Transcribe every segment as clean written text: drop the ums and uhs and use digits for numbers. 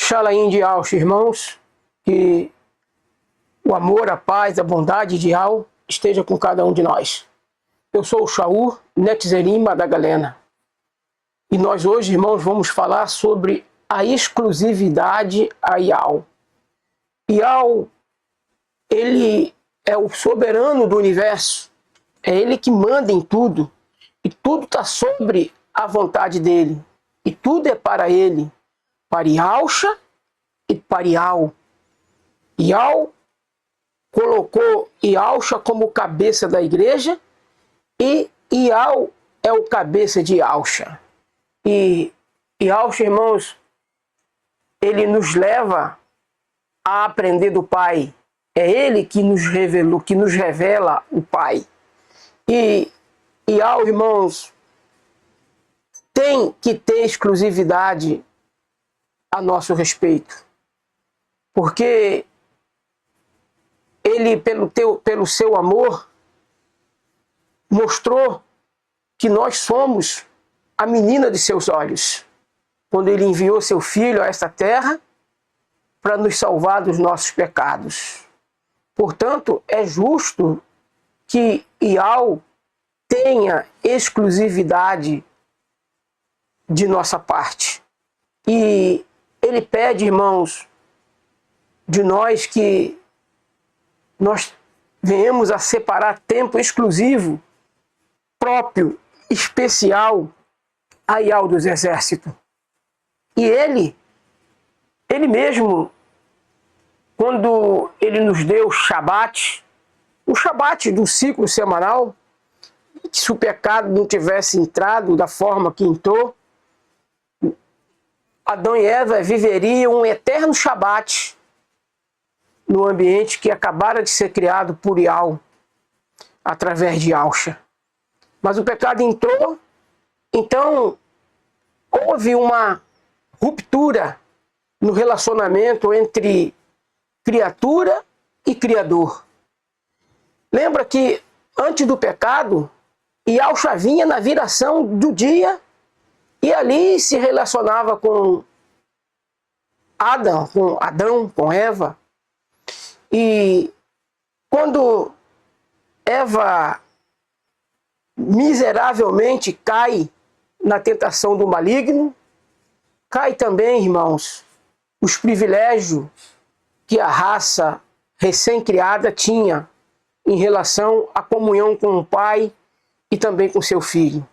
Shalom de Yahshua, irmãos, que o amor, a paz, a bondade de Yahweh esteja com cada um de nós. Eu sou o Shaul Netzerim Madagalena. E nós hoje, irmãos, vamos falar sobre a exclusividade a Yahweh. Yahweh, ele é o soberano do universo. É ele que manda em tudo. E tudo está sobre a vontade dele. E tudo é para ele. Para Yahshua e para Yahweh. Yahweh colocou Yahshua como cabeça da igreja e Yahweh é o cabeça de Yahshua. E Yahshua, irmãos, ele nos leva a aprender do Pai. É ele que nos revelou, que nos revela o Pai. E Yahweh, irmãos, tem que ter exclusividade a nosso respeito. Porque ele, pelo seu amor, mostrou que nós somos a menina de seus olhos, quando ele enviou seu Filho a esta terra para nos salvar dos nossos pecados. Portanto, é justo que Yahweh tenha exclusividade de nossa parte. E ele pede, irmãos, de nós que nós venhamos a separar tempo exclusivo, próprio, especial a Yahweh dos exércitos. E ele mesmo, quando ele nos deu o Shabat do ciclo semanal, que se o pecado não tivesse entrado da forma que entrou, Adão e Eva viveriam um eterno Shabat no ambiente que acabara de ser criado por Yahweh, através de Yahshua. Mas o pecado entrou, então houve uma ruptura no relacionamento entre criatura e Criador. Lembra que antes do pecado, Yahshua vinha na viração do dia e ali se relacionava com Adão, com Eva. E quando Eva miseravelmente cai na tentação do maligno, cai também, irmãos, os privilégios que a raça recém-criada tinha em relação à comunhão com o Pai e também com seu Filho.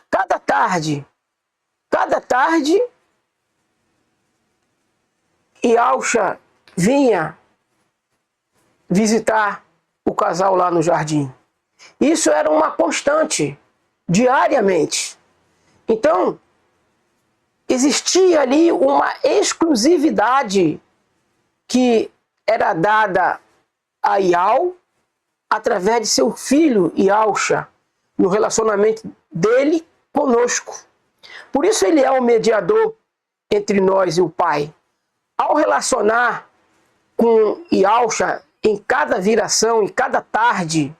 Cada tarde, Yahshua vinha visitar o casal lá no jardim. Isso era uma constante, diariamente. Então, existia ali uma exclusividade que era dada a Yahweh através de seu filho Yahshua, no relacionamento dele conosco. Por isso ele é o mediador entre nós e o Pai. Ao relacionar com Yahshua em cada viração, em cada tarde,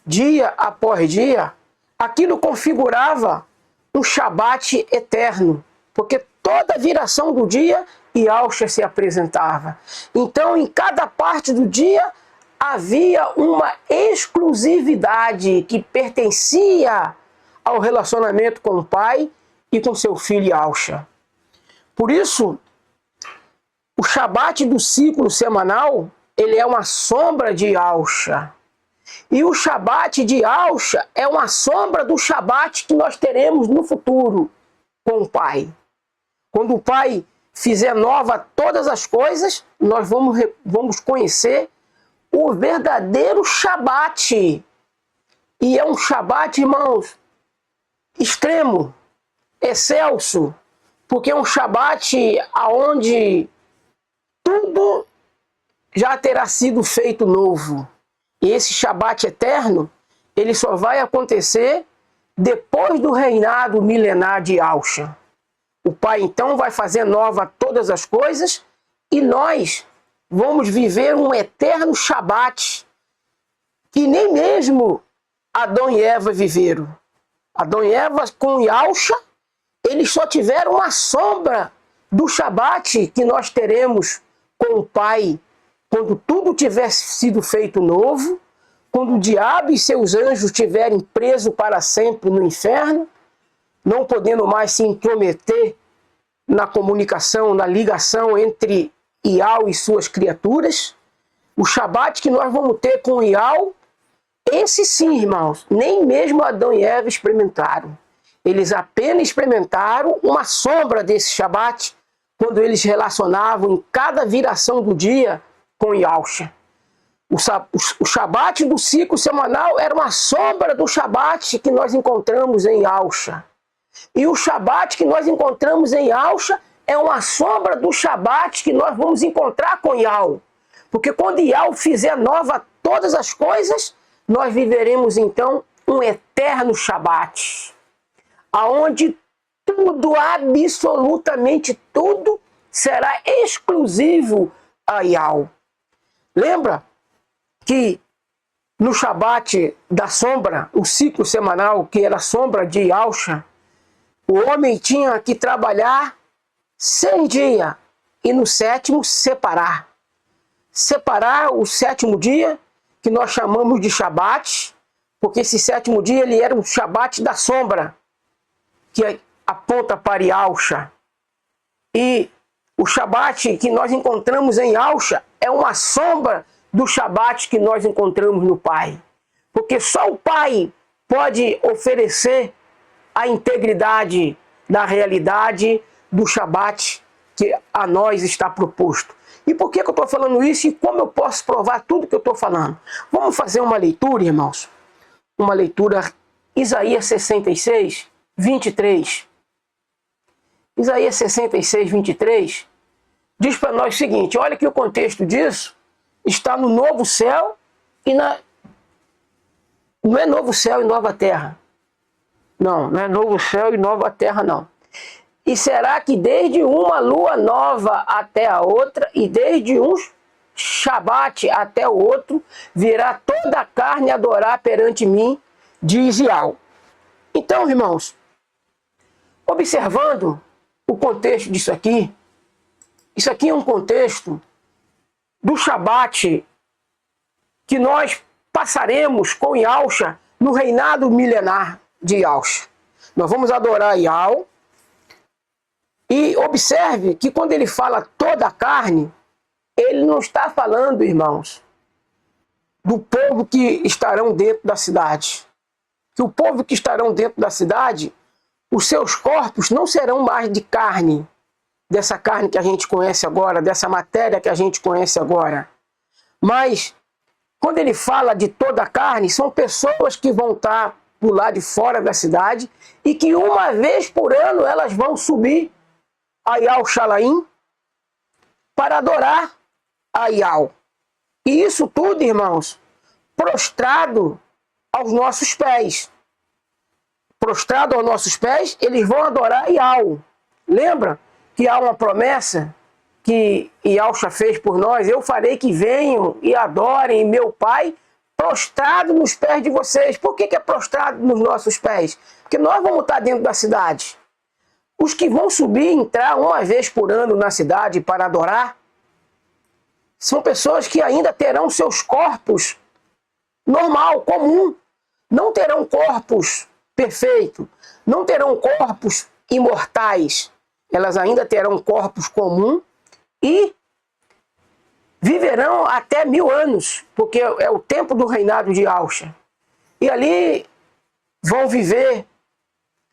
dia após dia, aquilo configurava um Shabat eterno, porque toda viração do dia, Yahshua se apresentava. Então, em cada parte do dia, havia uma exclusividade que pertencia ao relacionamento com o Pai e com seu filho Yahshua. Por isso, o Shabat do ciclo semanal, ele é uma sombra de Yahshua. E o Shabat de Yahshua é uma sombra do Shabat que nós teremos no futuro com o Pai. Quando o Pai fizer nova todas as coisas, nós vamos conhecer o verdadeiro Shabat. E é um Shabat, irmãos, extremo, excelso, porque é um Shabat onde tudo já terá sido feito novo. E esse Shabat eterno, ele só vai acontecer depois do reinado milenar de Yahshua. O Pai então vai fazer nova todas as coisas e nós vamos viver um eterno Shabat que nem mesmo Adão e Eva viveram. Adão e Eva com Yahshua, eles só tiveram uma sombra do Shabat que nós teremos com o Pai quando tudo tiver sido feito novo, quando o diabo e seus anjos estiverem presos para sempre no inferno, não podendo mais se intrometer na comunicação, na ligação entre Iau e suas criaturas. O Shabat que nós vamos ter com Iau, esse sim, irmãos, nem mesmo Adão e Eva experimentaram. Eles apenas experimentaram uma sombra desse Shabat quando eles relacionavam em cada viração do dia com Yahushua. O Shabat do ciclo semanal era uma sombra do Shabat que nós encontramos em Yahushua. E o Shabat que nós encontramos em Yahushua é uma sombra do Shabat que nós vamos encontrar com Yahu. Porque quando Yahu fizer nova todas as coisas, nós viveremos então um eterno Shabat, aonde tudo, absolutamente tudo, será exclusivo a Yahu. Lembra que no Shabat da sombra, o ciclo semanal, que era a sombra de Yahushua, o homem tinha que trabalhar 6 dias e no 7º separar. Separar o 7º dia, que nós chamamos de Shabat, porque esse 7º dia ele era um Shabat da sombra, que aponta para Yahushua. E o Shabat que nós encontramos em Yahushua é uma sombra do Shabat que nós encontramos no Pai. Porque só o Pai pode oferecer a integridade da realidade do Shabat que a nós está proposto. E por que eu estou falando isso e como eu posso provar tudo que eu estou falando? Vamos fazer uma leitura, irmãos. Uma leitura, Isaías 66, 23. Isaías 66, 23 diz para nós o seguinte, olha que o contexto disso está no novo céu e na... Não é novo céu e nova terra. Não é novo céu e nova terra, não. E será que desde uma lua nova até a outra, e desde um Shabat até o outro, virá toda a carne adorar perante mim, diz Yahu. Então, irmãos, observando o contexto disso aqui, isso aqui é um contexto do Shabat que nós passaremos com Yahushua no reinado milenar de Yahushua. Nós vamos adorar Yahu. E observe que quando ele fala toda a carne, ele não está falando, irmãos, do povo que estarão dentro da cidade. Que o povo que estarão dentro da cidade, os seus corpos não serão mais de carne, dessa carne que a gente conhece agora, dessa matéria que a gente conhece agora. Mas, quando ele fala de toda a carne, são pessoas que vão estar do lado de fora da cidade e que uma vez por ano elas vão subir a Yahushalaim para adorar a Yahu. E isso tudo, irmãos, prostrado aos nossos pés. Prostrado aos nossos pés, eles vão adorar Yahu. Lembra que há uma promessa que Yahushua fez por nós? Eu farei que venham e adorem meu Pai prostrado nos pés de vocês. Por que é prostrado nos nossos pés? Porque nós vamos estar dentro da cidade. Os que vão subir e entrar uma vez por ano na cidade para adorar são pessoas que ainda terão seus corpos normal, comum. Não terão corpos perfeitos, não terão corpos imortais. Elas ainda terão corpos comuns e viverão até 1000 anos, porque é o tempo do reinado de Yahushua. E ali vão viver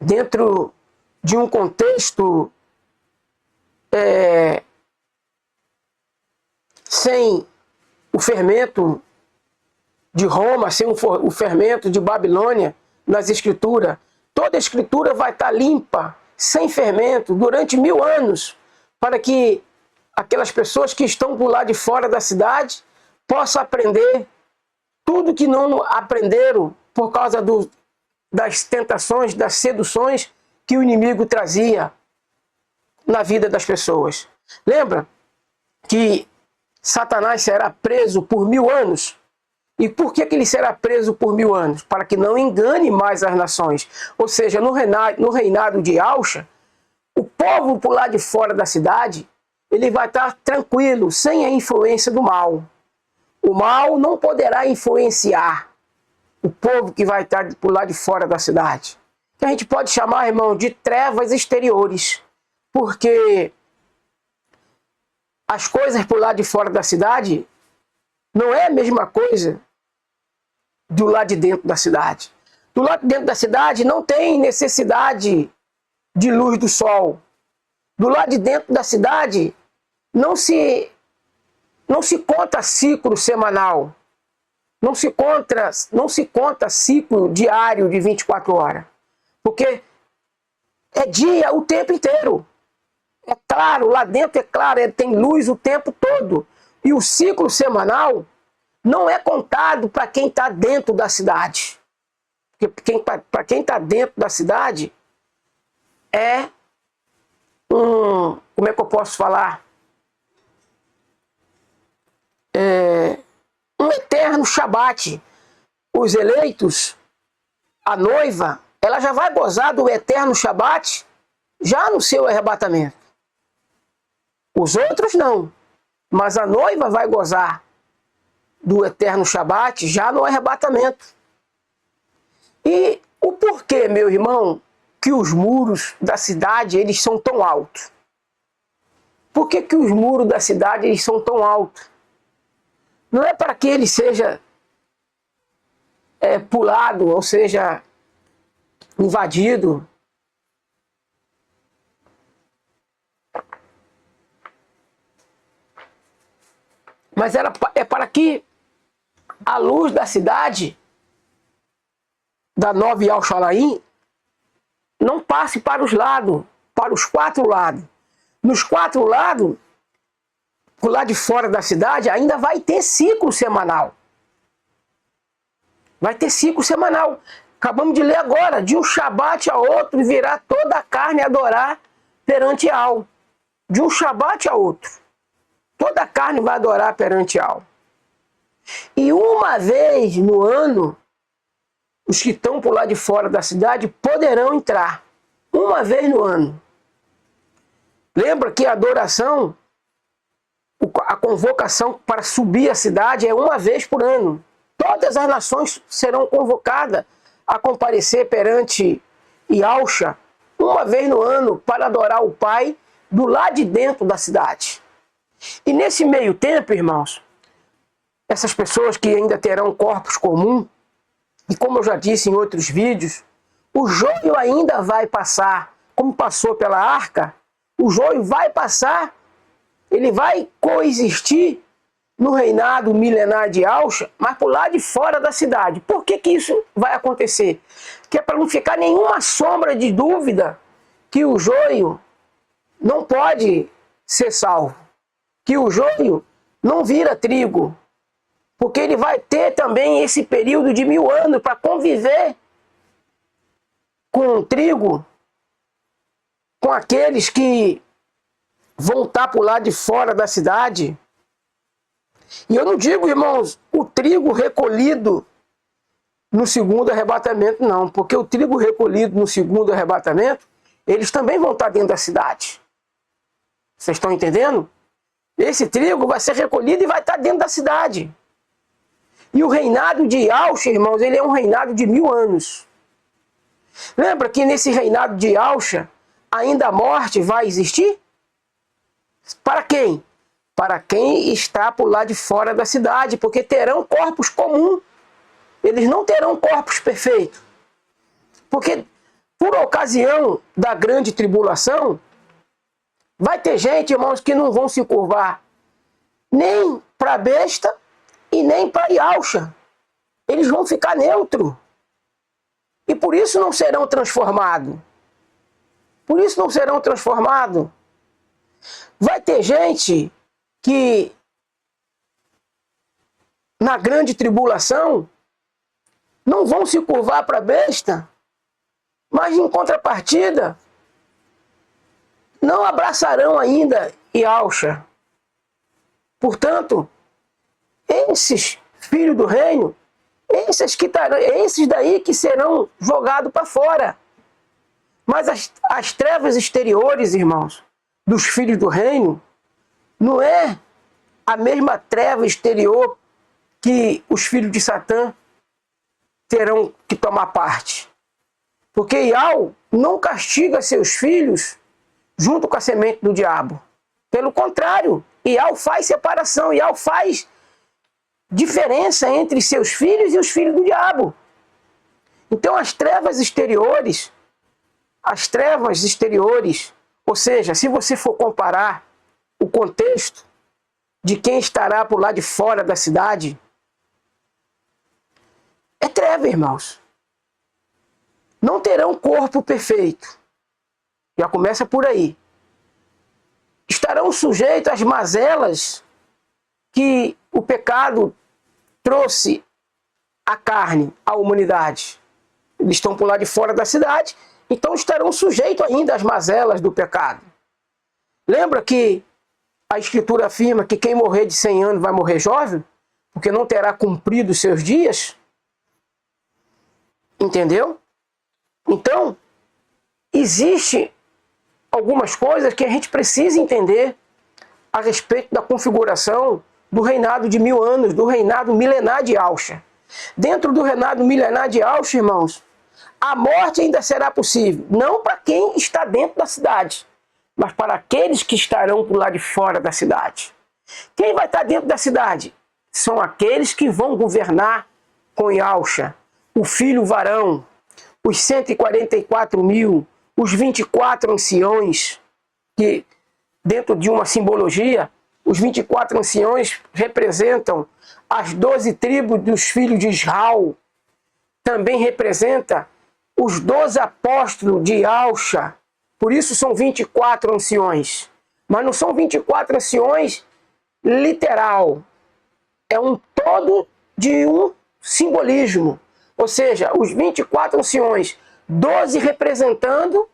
dentro de um contexto sem o fermento de Roma, sem o fermento de Babilônia nas escrituras. Toda a escritura vai estar limpa, sem fermento, durante 1000 anos, para que aquelas pessoas que estão do lado de fora da cidade possam aprender tudo que não aprenderam por causa das tentações, das seduções que o inimigo trazia na vida das pessoas. Lembra que Satanás será preso por 1000 anos? E por que ele será preso por 1000 anos? Para que não engane mais as nações. Ou seja, no reinado de Yahushua, o povo por lá de fora da cidade, ele vai estar tranquilo, sem a influência do mal. O mal não poderá influenciar o povo que vai estar por lá de fora da cidade. Que a gente pode chamar, irmão, de trevas exteriores. Porque as coisas por lá de fora da cidade não é a mesma coisa do lado de dentro da cidade. Do lado de dentro da cidade não tem necessidade de luz do sol. Do lado de dentro da cidade não se conta ciclo semanal. Não se conta ciclo diário de 24 horas. Porque é dia o tempo inteiro. É claro, lá dentro é claro, tem luz o tempo todo. E o ciclo semanal não é contado para quem está dentro da cidade. Porque para quem está dentro da cidade é como é que eu posso falar? Um eterno Shabat. Os eleitos, a noiva, ela já vai gozar do eterno Shabat já no seu arrebatamento. Os outros não, mas a noiva vai gozar do eterno Shabat já no arrebatamento. E o porquê, meu irmão, que os muros da cidade eles são tão altos? Por que os muros da cidade eles são tão altos? Não é para que ele seja pulado, ou seja, invadido. Mas é para que a luz da cidade, da Nova Yerushalayim, não passe para os lados, para os 4 lados. Nos 4 lados, por lá de fora da cidade, ainda vai ter ciclo semanal. Vai ter ciclo semanal. Acabamos de ler agora, de um Shabat a outro, virá toda a carne adorar perante Al. De um Shabat a outro. Toda a carne vai adorar perante Al. E uma vez no ano, os que estão por lá de fora da cidade poderão entrar. Uma vez no ano. Lembra que a adoração, a convocação para subir a cidade é uma vez por ano. Todas as nações serão convocadas a comparecer perante Yahusha uma vez no ano para adorar o Pai do lado de dentro da cidade. E nesse meio tempo, irmãos, essas pessoas que ainda terão corpos comuns, e como eu já disse em outros vídeos, o joio ainda vai passar, como passou pela arca, o joio vai passar, ele vai coexistir no reinado milenar de Yahusha, mas por lá de fora da cidade. Por que isso vai acontecer? Que é para não ficar nenhuma sombra de dúvida que o joio não pode ser salvo. Que o joio não vira trigo. Porque ele vai ter também esse período de 1000 anos para conviver com o trigo, com aqueles que vão estar por lá de fora da cidade. E eu não digo, irmãos, o trigo recolhido no segundo arrebatamento, não. Porque o trigo recolhido no segundo arrebatamento, eles também vão estar dentro da cidade. Vocês estão entendendo? Esse trigo vai ser recolhido e vai estar dentro da cidade. E o reinado de Yahusha, irmãos, ele é um reinado de 1000 anos. Lembra que nesse reinado de Yahusha, ainda a morte vai existir? Para quem? Para quem está por lá de fora da cidade, porque terão corpos comuns. Eles não terão corpos perfeitos. Porque por ocasião da grande tribulação, vai ter gente, irmãos, que não vão se curvar nem para a besta e nem para Yahusha. Eles vão ficar neutros. E por isso não serão transformados. Por isso não serão transformados. Vai ter gente que na grande tribulação não vão se curvar para a besta, mas em contrapartida não abraçarão ainda Yahusha. Portanto, esses filhos do reino, esses daí que serão jogados para fora. Mas as trevas exteriores, irmãos, dos filhos do reino, não é a mesma treva exterior que os filhos de Satã terão que tomar parte. Porque Iau não castiga seus filhos junto com a semente do diabo. Pelo contrário, Iau faz separação, Iau faz diferença entre seus filhos e os filhos do diabo. Então as trevas exteriores, ou seja, se você for comparar o contexto de quem estará por lá de fora da cidade, é treva, irmãos. Não terão corpo perfeito. Já começa por aí. Estarão sujeitos às mazelas que o pecado trouxe à carne, à humanidade. Eles estão por lá de fora da cidade, então estarão sujeitos ainda às mazelas do pecado. Lembra que a Escritura afirma que quem morrer de 100 anos vai morrer jovem? Porque não terá cumprido os seus dias? Entendeu? Então, existe algumas coisas que a gente precisa entender a respeito da configuração do reinado de 1000 anos, do reinado milenar de Alcha. Dentro do reinado milenar de Alcha, irmãos, a morte ainda será possível, não para quem está dentro da cidade, mas para aqueles que estarão por lá de fora da cidade. Quem vai estar dentro da cidade? São aqueles que vão governar com Alcha, o filho varão, os 144.000, os 24 anciões, que dentro de uma simbologia, os 24 anciões representam as 12 tribos dos filhos de Israel, também representa os 12 apóstolos de Alcha, por isso são 24 anciões, mas não são 24 anciões literal, é um todo de um simbolismo, ou seja, os 24 anciões, 12 representando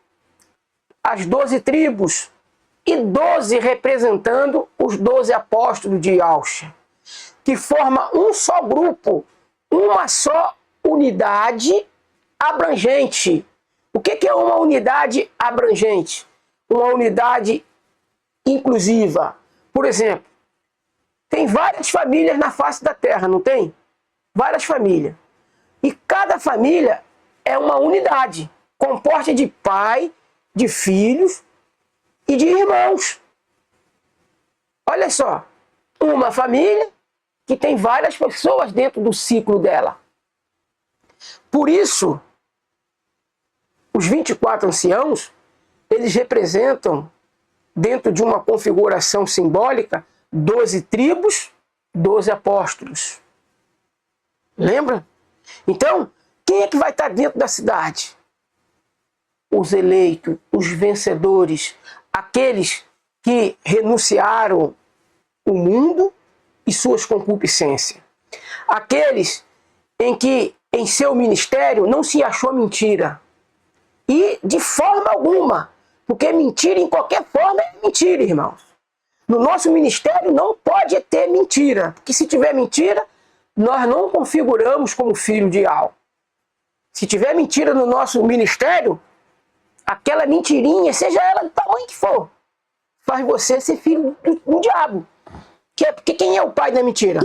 as 12 tribos e 12 representando os 12 apóstolos de Alcha, que forma um só grupo, uma só unidade abrangente. O que é uma unidade abrangente? Uma unidade inclusiva. Por exemplo, tem várias famílias na face da terra, não tem? Várias famílias. E cada família é uma unidade, composta de pai, de filhos e de irmãos. Olha só, uma família que tem várias pessoas dentro do ciclo dela. Por isso, os 24 anciãos, eles representam, dentro de uma configuração simbólica, 12 tribos, 12 apóstolos. Lembra? Então, quem é que vai estar dentro da cidade? Os eleitos, os vencedores, aqueles que renunciaram o mundo e suas concupiscências. Aqueles em que em seu ministério não se achou mentira. E de forma alguma, porque mentira em qualquer forma é mentira, irmãos. No nosso ministério não pode ter mentira, porque se tiver mentira, nós não configuramos como filho de Al. Se tiver mentira no nosso ministério, aquela mentirinha, seja ela do tamanho que for, faz você ser filho do diabo. Porque quem é o pai da mentira?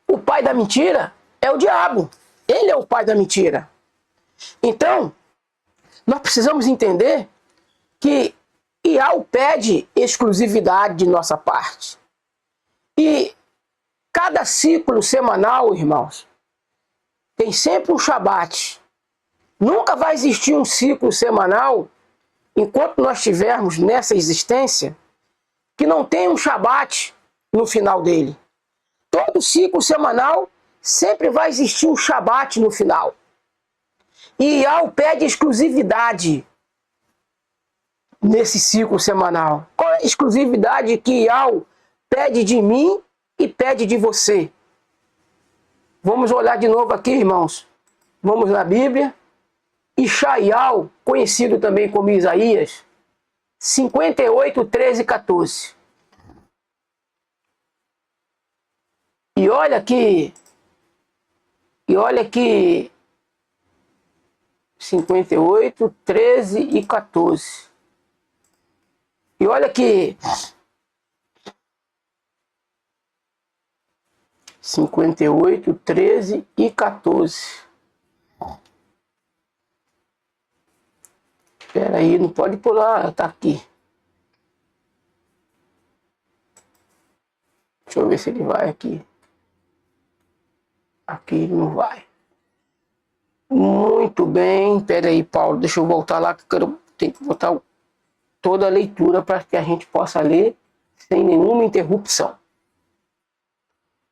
O pai da mentira é o diabo. Ele é o pai da mentira. Então, nós precisamos entender que Iau pede exclusividade de nossa parte. E cada ciclo semanal, irmãos, tem sempre um Shabat. Nunca vai existir um ciclo semanal, enquanto nós estivermos nessa existência, que não tenha um Shabat no final dele. Todo ciclo semanal sempre vai existir um Shabat no final. E Iau pede exclusividade nesse ciclo semanal. Qual é a exclusividade que Iau pede de mim e pede de você? Vamos olhar de novo aqui, irmãos. Vamos na Bíblia. Ishaial, conhecido também como Isaías, 58, 13 e 14. E olha que E olha que 58, 13 e 14. E olha que 58, 13 e 14. Espera aí, não pode pular, tá aqui. Deixa eu ver se ele vai aqui. Aqui ele não vai. Muito bem. Espera aí, Paulo, deixa eu voltar lá que eu tenho que botar toda a leitura para que a gente possa ler sem nenhuma interrupção.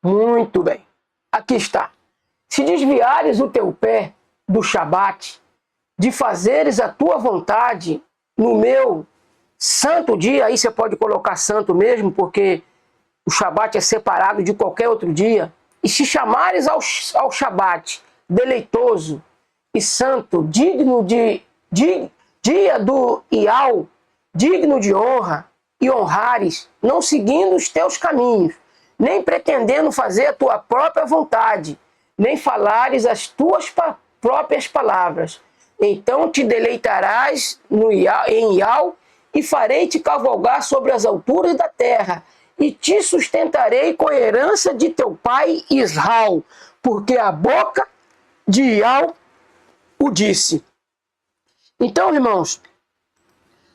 Muito bem. Aqui está. Se desviares o teu pé do Shabat, de fazeres a tua vontade no meu santo dia, aí você pode colocar santo mesmo, porque o Shabat é separado de qualquer outro dia, e se chamares ao Shabat deleitoso e santo, digno de dia do Ial, digno de honra, e honrares, não seguindo os teus caminhos, nem pretendendo fazer a tua própria vontade, nem falares as tuas próprias palavras, então te deleitarás em Ial e farei-te cavalgar sobre as alturas da terra e te sustentarei com a herança de teu pai Israel, porque a boca de Ial o disse. Então, irmãos,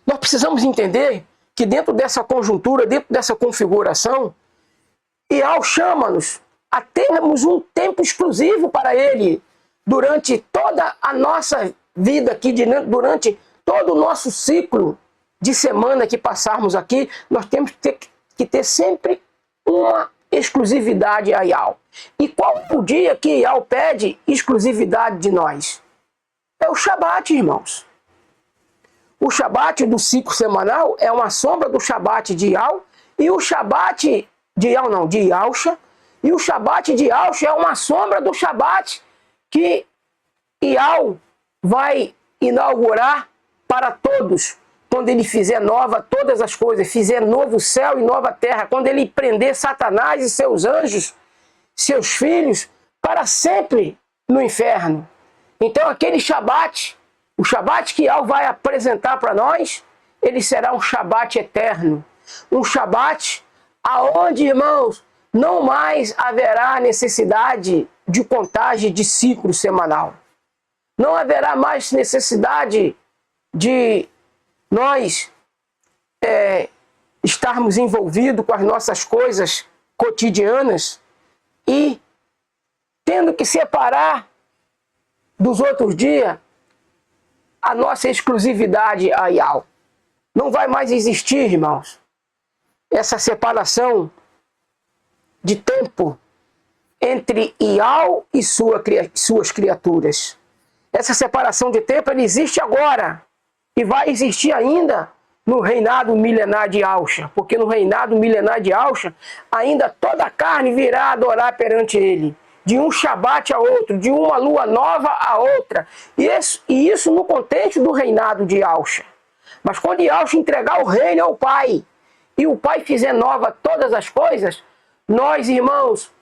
nós precisamos entender que dentro dessa conjuntura, dentro dessa configuração, Ial chama-nos a termos um tempo exclusivo para ele durante toda a nossa vida aqui, durante todo o nosso ciclo de semana que passarmos aqui, nós temos que ter sempre uma exclusividade a Ial. E qual é o dia que Ial pede exclusividade de nós? É o Shabat, irmãos. O Shabat do ciclo semanal é uma sombra do Shabat de Ial, e o Shabat de Ial não, de Yahusha, e o Shabat de Yahusha é uma sombra do Shabat que Ial vai inaugurar para todos, quando ele fizer nova todas as coisas, fizer novo céu e nova terra, quando ele prender Satanás e seus anjos, seus filhos, para sempre no inferno. Então aquele Shabat, o Shabat que Ial vai apresentar para nós, ele será um Shabat eterno. Um Shabat aonde, irmãos, não mais haverá necessidade de contagem de ciclo semanal. Não haverá mais necessidade de nós estarmos envolvidos com as nossas coisas cotidianas e tendo que separar dos outros dias a nossa exclusividade a Ial. Não vai mais existir, irmãos, essa separação de tempo entre Ial e suas criaturas. Essa separação de tempo ela existe agora e vai existir ainda no reinado milenar de Yahusha, porque no reinado milenar de Yahusha ainda toda a carne virá adorar perante ele, de um Shabat a outro, de uma lua nova a outra, e isso no contexto do reinado de Yahusha. Mas quando Yahusha entregar o reino ao Pai, e o Pai fizer nova todas as coisas, nós, irmãos,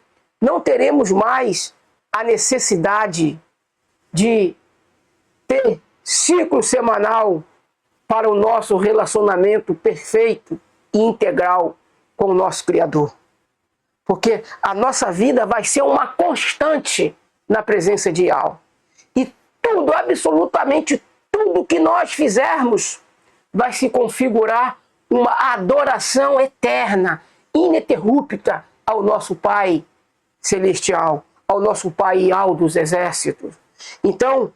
não teremos mais a necessidade de ter ciclo semanal para o nosso relacionamento perfeito e integral com o nosso Criador. Porque a nossa vida vai ser uma constante na presença de Ial. E tudo, absolutamente tudo que nós fizermos vai se configurar uma adoração eterna, ininterrupta ao nosso Pai Celestial, ao nosso Pai Ial dos exércitos. Então,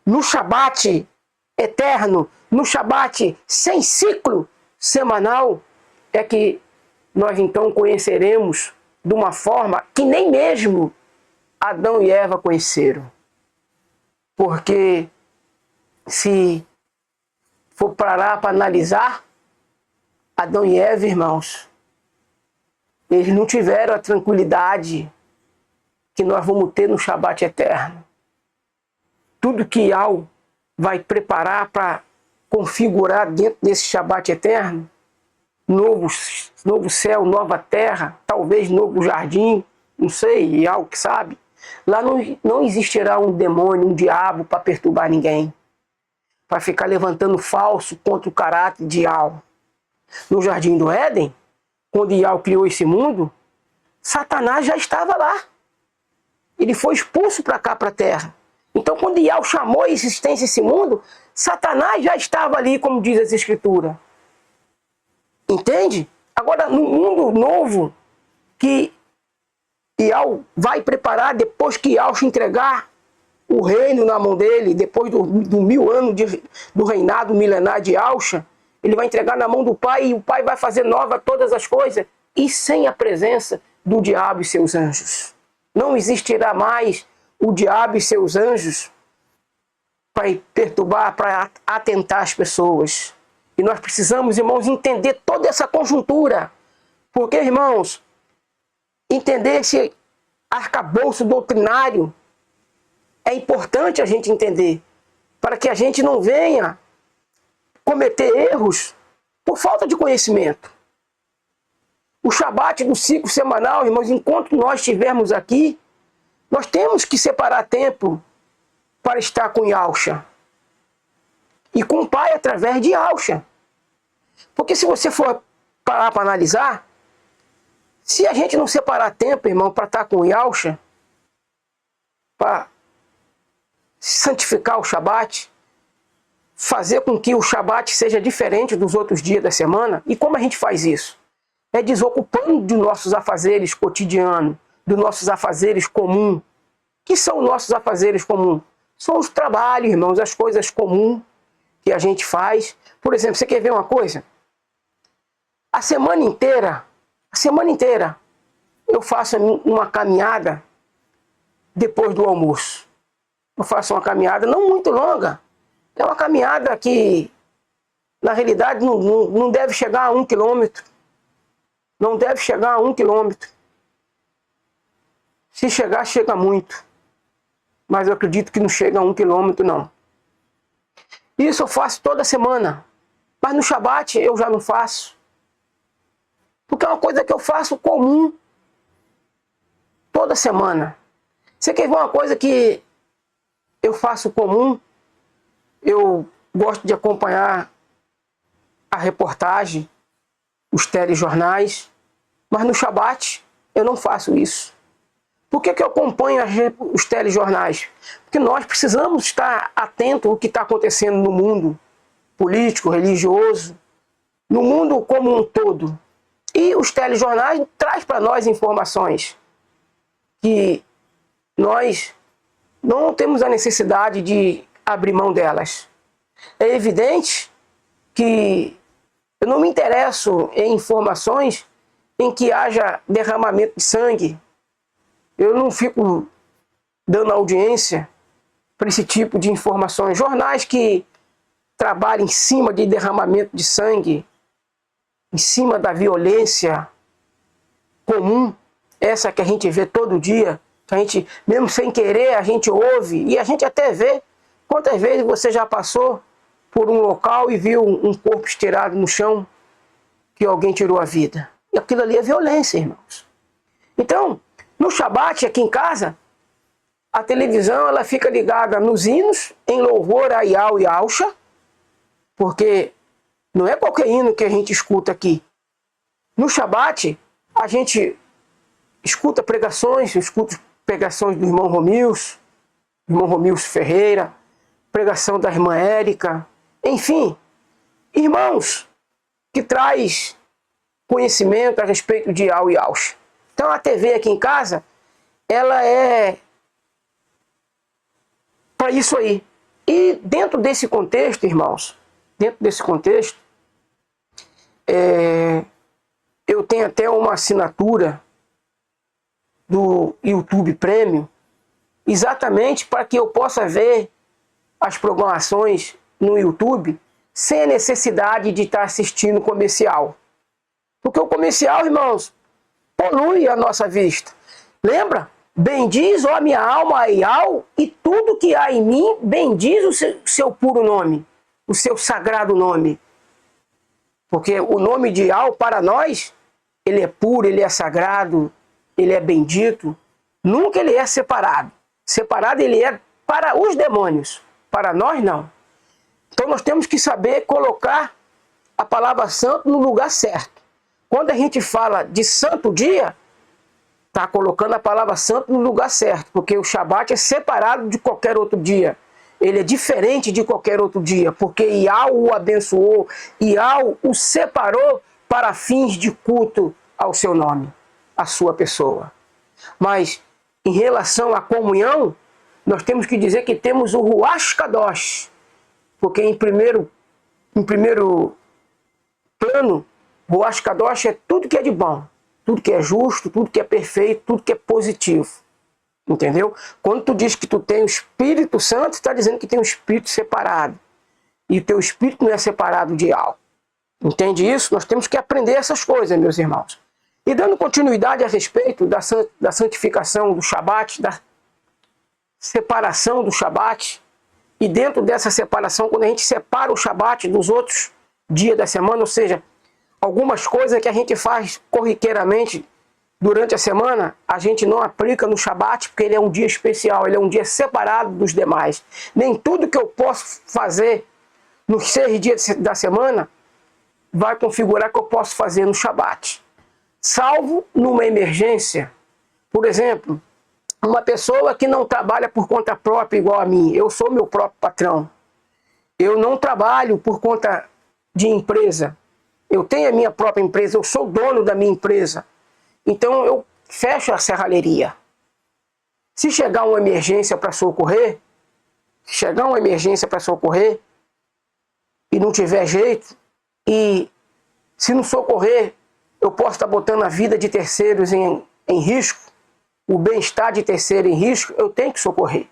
no Shabat eterno, no Shabat sem ciclo semanal, é que nós então conheceremos de uma forma que nem mesmo Adão e Eva conheceram. Porque se for parar para analisar, Adão e Eva, irmãos, eles não tiveram a tranquilidade que nós vamos ter no Shabat eterno. Tudo que Ial vai preparar para configurar dentro desse Shabat eterno, novo céu, nova terra, talvez novo jardim, não sei, Ial que sabe, Lá não existirá um demônio, um diabo para perturbar ninguém, para ficar levantando falso contra o caráter de Yahweh. No Jardim do Éden, quando Yahweh criou esse mundo, Satanás já estava lá. Ele foi expulso para cá, para a terra. Então, quando Yahweh chamou a existência esse mundo, Satanás já estava ali, como diz as Escrituras. Entende? Agora, no mundo novo que Yahweh vai preparar, depois que Yahweh entregar o reino na mão dele, depois do 1000 anos do reinado milenar de Yahweh, ele vai entregar na mão do Pai e o Pai vai fazer nova todas as coisas, e sem a presença do diabo e seus anjos. Não existirá mais o diabo e seus anjos para perturbar, para atentar as pessoas. E nós precisamos, irmãos, entender toda essa conjuntura. Porque, irmãos, entender esse arcabouço doutrinário é importante a gente entender, para que a gente não venha cometer erros por falta de conhecimento. O Shabat do ciclo semanal, irmãos, enquanto nós estivermos aqui, nós temos que separar tempo para estar com Yahweh e com o Pai através de Yahweh. Porque se você for parar para analisar, se a gente não separar tempo, irmão, para estar com Yahweh, para santificar o Shabat, fazer com que o Shabat seja diferente dos outros dias da semana, e como a gente faz isso? É desocupando dos nossos afazeres cotidianos, dos nossos afazeres comuns. Que são os nossos afazeres comuns? São os trabalhos, irmãos, as coisas comuns que a gente faz. Por exemplo, você quer ver uma coisa? A semana inteira, eu faço uma caminhada depois do almoço. Eu faço uma caminhada não muito longa. É uma caminhada que, na realidade, não deve chegar a 1 quilômetro. Não deve chegar a 1 quilômetro. Se chegar, chega muito. Mas eu acredito que não chega a 1 quilômetro, não. Isso eu faço toda semana. Mas no Shabat eu já não faço. Porque é uma coisa que eu faço comum toda semana. Você quer ver uma coisa que eu faço comum? Eu gosto de acompanhar a reportagem, os telejornais, mas no Shabat eu não faço isso. Por que eu acompanho os telejornais? Porque nós precisamos estar atentos ao que está acontecendo no mundo político, religioso, no mundo como um todo. E os telejornais trazem para nós informações que nós não temos a necessidade de abrir mão delas. É evidente que eu não me interesso em informações em que haja derramamento de sangue. Eu não fico dando audiência para esse tipo de informações. Jornais que trabalham em cima de derramamento de sangue, em cima da violência comum, essa que a gente vê todo dia, que a gente, mesmo sem querer, a gente ouve e a gente até vê. Quantas vezes você já passou por um local e viu um corpo estirado no chão que alguém tirou a vida? E aquilo ali é violência, irmãos. Então, no Shabat, aqui em casa, a televisão ela fica ligada nos hinos, em louvor a Yahweh e Yahshua, porque não é qualquer hino que a gente escuta aqui. No Shabat, a gente escuta pregações, do irmão Romilson Ferreira, pregação da irmã Érica, enfim, irmãos que traz conhecimento a respeito de Yahweh e Yahshua. Então a TV aqui em casa, ela é para isso aí. E dentro desse contexto, irmãos, eu tenho até uma assinatura do YouTube Premium, exatamente para que eu possa ver as programações no YouTube sem a necessidade de estar assistindo comercial. Porque o comercial, irmãos, polui a nossa vista. Lembra? Bendiz, ó minha alma, a Yahweh, e tudo que há em mim, bendiz o seu puro nome, o seu sagrado nome. Porque o nome de Yahweh, para nós, ele é puro, ele é sagrado, ele é bendito. Nunca ele é separado. Separado ele é para os demônios, para nós não. Então nós temos que saber colocar a palavra santo no lugar certo. Quando a gente fala de santo dia, está colocando a palavra santo no lugar certo, porque o Shabat é separado de qualquer outro dia. Ele é diferente de qualquer outro dia, porque Yahweh o abençoou, Yahweh o separou para fins de culto ao seu nome, à sua pessoa. Mas em relação à comunhão, nós temos que dizer que temos o Ruach Kadosh, porque em primeiro plano, Ruach Kadosh é tudo que é de bom, tudo que é justo, tudo que é perfeito, tudo que é positivo. Entendeu? Quando tu diz que tu tem o Espírito Santo, está dizendo que tem um Espírito separado. E o teu Espírito não é separado de algo. Entende isso? Nós temos que aprender essas coisas, meus irmãos. E dando continuidade a respeito da santificação do Shabat, da separação do Shabat, e dentro dessa separação, quando a gente separa o Shabat dos outros dias da semana, ou seja, algumas coisas que a gente faz corriqueiramente durante a semana, a gente não aplica no Shabat, porque ele é um dia especial, ele é um dia separado dos demais. Nem tudo que eu posso fazer nos 6 dias da semana vai configurar que eu posso fazer no Shabat. Salvo numa emergência. Por exemplo, uma pessoa que não trabalha por conta própria igual a mim. Eu sou meu próprio patrão. Eu não trabalho por conta de empresa. Eu tenho a minha própria empresa, eu sou dono da minha empresa. Então eu fecho a serralheria. Se chegar uma emergência para socorrer, e não tiver jeito, e se não socorrer, eu posso estar botando a vida de terceiros em risco, o bem-estar de terceiro em risco, eu tenho que socorrer.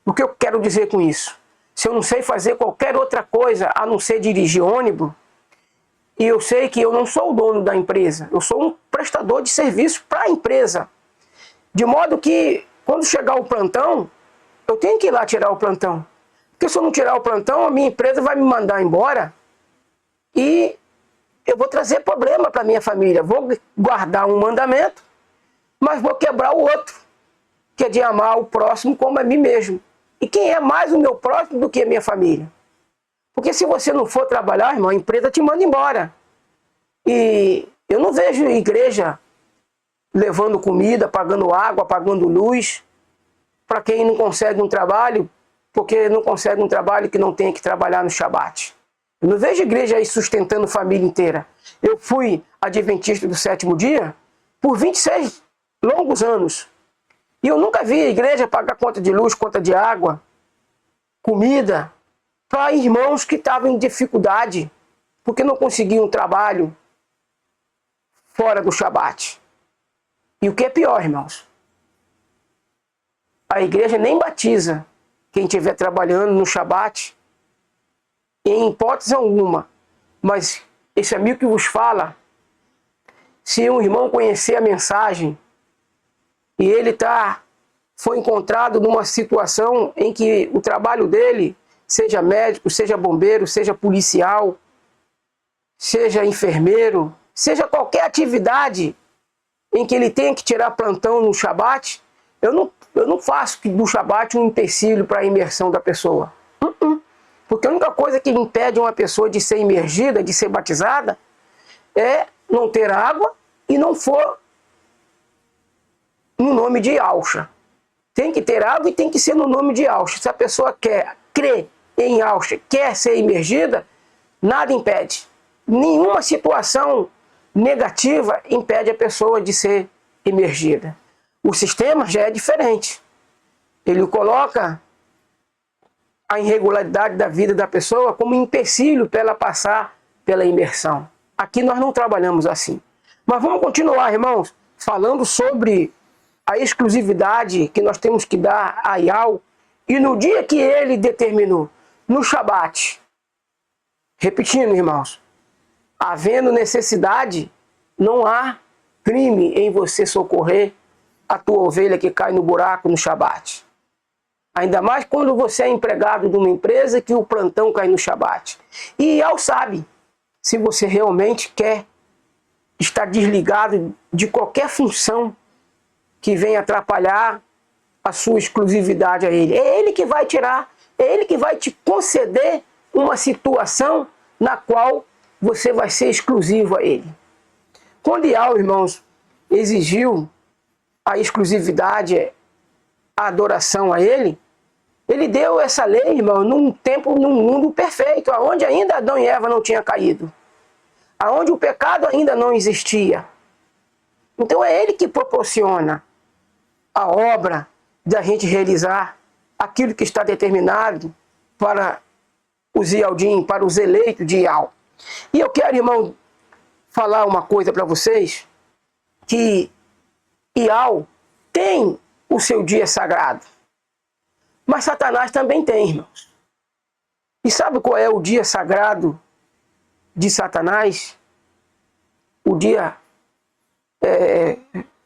O que eu quero dizer com isso? Se eu não sei fazer qualquer outra coisa a não ser dirigir ônibus, e eu sei que eu não sou o dono da empresa, eu sou um prestador de serviço para a empresa. De modo que, quando chegar o plantão, eu tenho que ir lá tirar o plantão. Porque se eu não tirar o plantão, a minha empresa vai me mandar embora e eu vou trazer problema para a minha família. Vou guardar um mandamento, mas vou quebrar o outro, que é de amar o próximo como a mim mesmo. E quem é mais o meu próximo do que a minha família? Porque se você não for trabalhar, irmão, a empresa te manda embora. E eu não vejo igreja levando comida, pagando água, pagando luz, para quem não consegue um trabalho, porque não consegue um trabalho que não tem que trabalhar no Shabat. Eu não vejo igreja aí sustentando família inteira. Eu fui adventista do 7º dia por 26 longos anos. E eu nunca vi a igreja pagar conta de luz, conta de água, comida, para irmãos que estavam em dificuldade, porque não conseguiam um trabalho fora do Shabat. E o que é pior, irmãos? A igreja nem batiza quem estiver trabalhando no Shabat, em hipótese alguma. Mas esse amigo que vos fala, se um irmão conhecer a mensagem e ele foi encontrado numa situação em que o trabalho dele, seja médico, seja bombeiro, seja policial, seja enfermeiro, seja qualquer atividade em que ele tenha que tirar plantão no Shabat, eu não faço do Shabat um empecilho para a imersão da pessoa. Porque a única coisa que impede uma pessoa de ser imergida, de ser batizada, é não ter água e não for no nome de Yahshua. Tem que ter água e tem que ser no nome de Yahshua. Se a pessoa quer crer em Yahshua, quer ser imergida, nada impede. Nenhuma situação negativa impede a pessoa de ser imergida. O sistema já é diferente. Ele coloca a irregularidade da vida da pessoa como empecilho para ela passar pela imersão. Aqui nós não trabalhamos assim. Mas vamos continuar, irmãos, falando sobre a exclusividade que nós temos que dar a Yahweh, e no dia que ele determinou, no Shabat, repetindo, irmãos, havendo necessidade, não há crime em você socorrer a tua ovelha que cai no buraco no Shabat. Ainda mais quando você é empregado de uma empresa que o plantão cai no Shabat. E Yahweh sabe se você realmente quer estar desligado de qualquer função que vem atrapalhar a sua exclusividade a ele. É ele que vai tirar, é ele que vai te conceder uma situação na qual você vai ser exclusivo a ele. Quando Iau, irmãos, exigiu a exclusividade, a adoração a ele, ele deu essa lei, irmão, num tempo, num mundo perfeito, onde ainda Adão e Eva não tinham caído, onde o pecado ainda não existia. Então é ele que proporciona a obra da gente realizar aquilo que está determinado para os Ialdim, para os eleitos de Iau. E eu quero, irmão, falar uma coisa para vocês, que Iau tem o seu dia sagrado, mas Satanás também tem, irmãos. E sabe qual é o dia sagrado de Satanás? O dia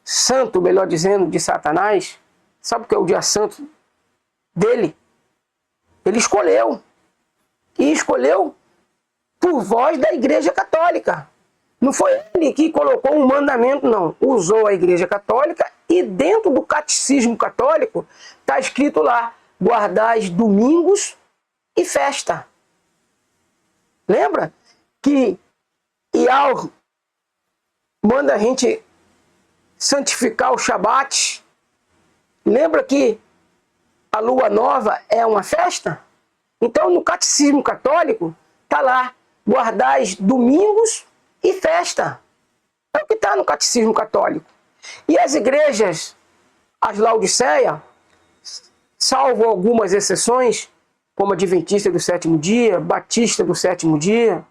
santo, melhor dizendo, de Satanás. Sabe o que é o dia santo dele? Ele escolheu. E escolheu por voz da Igreja Católica. Não foi ele que colocou um mandamento, não. Usou a Igreja Católica e dentro do catecismo católico está escrito lá: guardais domingos e festa. Lembra que Iau manda a gente santificar o Shabat? Lembra que a lua nova é uma festa? Então no catecismo católico está lá: guardais domingos e festa. É o que está no catecismo católico. E as igrejas, as Laodiceia, salvo algumas exceções, como Adventista do Sétimo Dia, Batista do Sétimo Dia,